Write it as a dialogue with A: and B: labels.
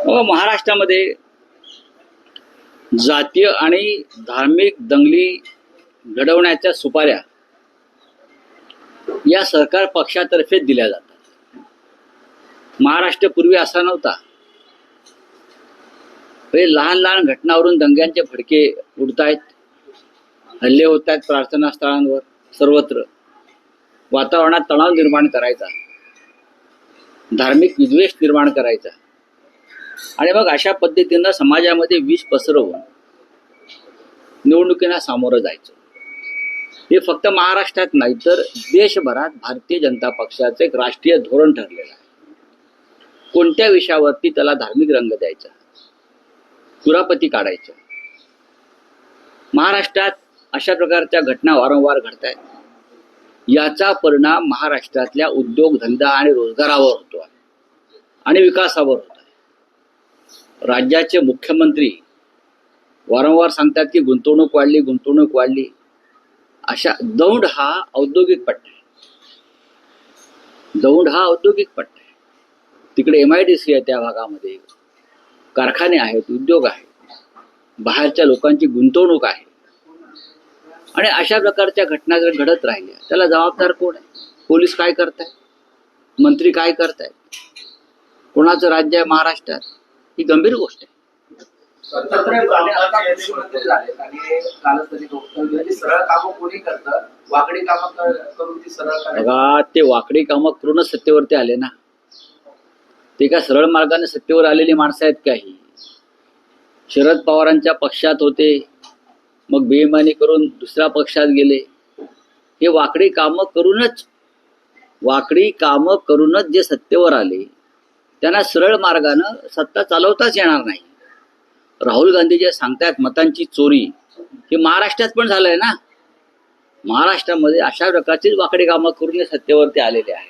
A: महाराष्ट्रामध्ये जातीय आणि धार्मिक दंगली घडवण्याच्या सुपाऱ्या या सरकार पक्षातर्फे दिल्या जातात. महाराष्ट्र पूर्वी असा नव्हता. लहान लहान घटनावरून दंग्यांचे फडके उडतायत, हल्ले होत आहेत प्रार्थनास्थळांवर, सर्वत्र वातावरणात तणाव निर्माण करायचा, धार्मिक विद्वेष निर्माण करायचा आणि मग अशा पद्धतीनं समाजामध्ये विष पसरवून निवडणुकीला सामोरं जायचं. हे फक्त महाराष्ट्रात नाही तर देशभरात भारतीय जनता पक्षाचं एक राष्ट्रीय धोरण ठरलेलं आहे. कोणत्या विषयावरती त्याला धार्मिक रंग द्यायचा, कुरापती काढायचं. महाराष्ट्रात अशा प्रकारच्या घटना वारंवार घडत आहेत. याचा परिणाम महाराष्ट्रातल्या उद्योगधंदा आणि रोजगारावर होतो आहे आणि विकासावर होतो आहे. राज्याचे मुख्यमंत्री वारंवार सांगतात की गुंतवणूक वाढली, गुंतवणूक वाढली. अशा दौंड हा औद्योगिक पट्टा आहे. दौंड हा औद्योगिक पट्टा आहे. तिकडे MIDC आहे, त्या भागामध्ये कारखाने आहेत, उद्योग आहेत, बाहेरच्या लोकांची गुंतवणूक आहे. आणि अशा प्रकारच्या घटना जर घडत राहिल्या त्याला जबाबदार कोण आहे? पोलीस काय करतायत, मंत्री काय करतायत, कोणाचं राज्य आहे महाराष्ट्रात? ही गंभीर गोष्ट आहे. बघा, ते वाकडी कामं करूनच सत्तेवरती आले ना. ते काय सरळ मार्गाने सत्तेवर आलेली माणसं आहेत काही? शरद पवारांच्या पक्षात होते, मग बेईमानी करून दुसऱ्या पक्षात गेले. हे वाकडी कामं करूनच जे सत्तेवर आले त्यांना सरळ मार्गानं सत्ता चालवताच येणार नाही. राहुल गांधी जे सांगतायत मतांची चोरी, हे महाराष्ट्रात पण झालंय ना. महाराष्ट्रामध्ये अशा प्रकारचीच वाकडी कामं करून सत्तेवरती आलेले आहेत.